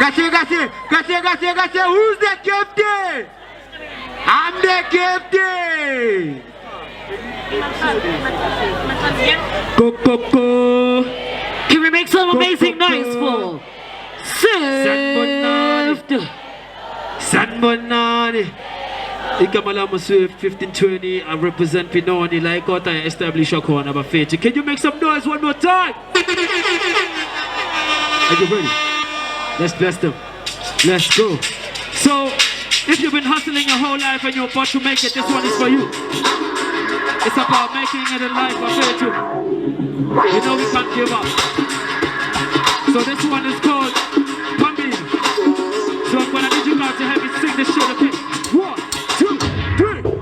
Gotcha. Who's the captain? I'm the captain. Go. Can we make some amazing noise for Swift? San Bonani. Ikamalama Swift 1520. I represent Pinoni like what I establish a corner of faith. Can you make some noise one more time? Are you ready? Let's bless them. Let's go. So, if you've been hustling your whole life and you're about to make it, this one is for you. It's about making it in life, I say too. You know we can't give up. So this one is called Pambi. So I'm gonna need you guys to help me sing this shit, okay? 1, 2, 3, go!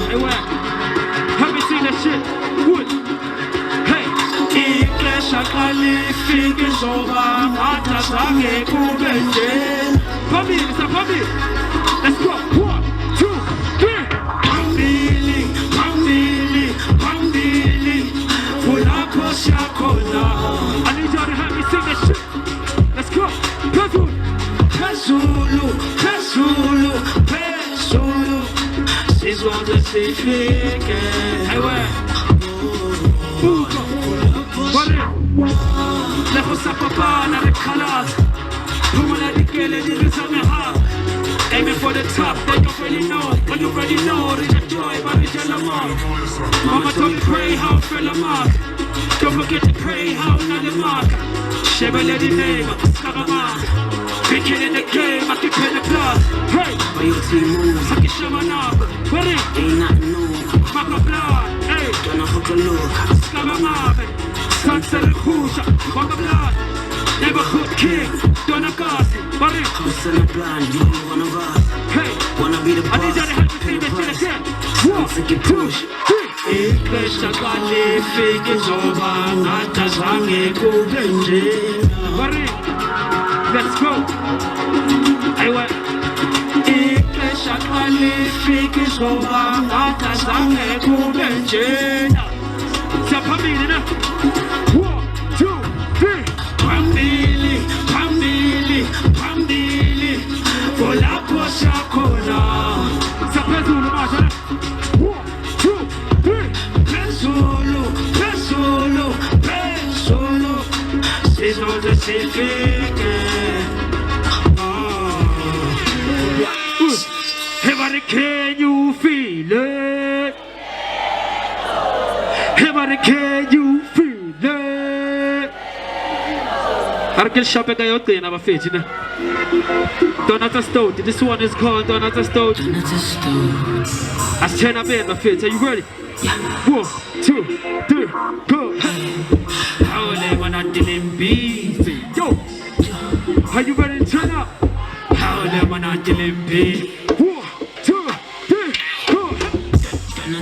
Hey, where? Help me sing this shit. Good. Hey. Pambi, Mr. Pambi. Let's go. 1, 2, 3. I need y'all to help me sing this shit. Let's go. Pesulu. Sizonke sifike. Hey, where? Bari. Leho sapapana the colors. Pumula the kele the rhythm heart. Aiming for the top, they don't really know. But you already know, it's a joy, but it's a mark. Mama told me pray how fell a mark. Don't forget to pray how another mark. Chevrolet the name, Skabama. Big kid in the game, I can play the blood. Hey, but your team moves, I can show my knob. Ready? Ain't nothing new. Maka blood, hey. Gonna hook a look. Skabama, Sunset the Rouge, Maka blood. Neighborhood king, Donna Garci. Ready? House in the blind, you wanna rise. Hey, wanna be the boss. I need y'all to help me sing this shit again. 1, 2, 3. Ixesha kalifike zoba ngathi zange kube njena. Let's go. Aywa. Ixesha kalifike zoba ngathi zange kube njena. Siyaphambili na. 1, 2, 3. Phambili. Volapho siyakhona. Siyaphezulu manje. 1, 2, 3. Phezulu. Sizonke sifike. Everybody, can you feel it? Everybody, can you feel it? Arkel Shapeka yote na bafeji na. Donata Stout. This one is called Donata Stout. As China band bafeji. Are you ready? 1, 2, 3, go. How they wanna dealing busy? Yo, are you ready to turn up? How they wanna dealing busy? 1, 2, 3, go.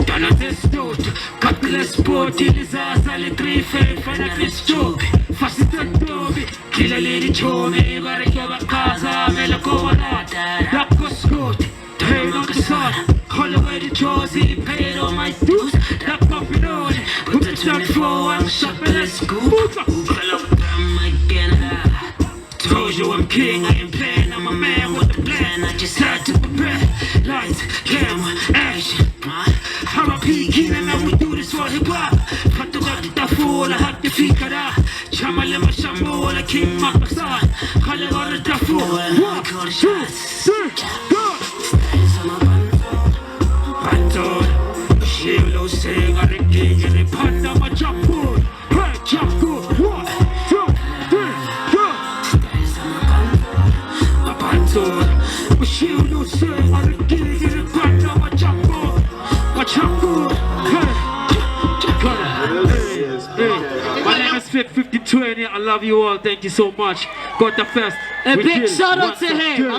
Donata Stout. Couple sport, disaster, le 3 faith, and a joke. Fascinating Toby, kill a lady Chome, Varikava Kaza, Melakoana, Dako Scott, paid on the sun, call away the Jozi, paid all my dues, that puppy on, put the truck for and shop and let's go. Told you I'm king, I ain't playing, I'm a man with a plan, I just had to prepare. Lights, camera, action, R.I.P. Keenan, and we do this for hip-hop. Cut the fool, I have to figure that. Chamalema Shamola, King Makasan, Kalevara Dafu. 1, 2, 3, go! Panton, Shilo sing, I king, and they panda my chapur. Hey, chapur. 1, 2, 3, go! Panton, Shilo sing, I king, and they panda my chapur. My chapur. Hey, my name is Fit 5020. I love you all. Thank you so much. Kota Fest. A big shout out to him.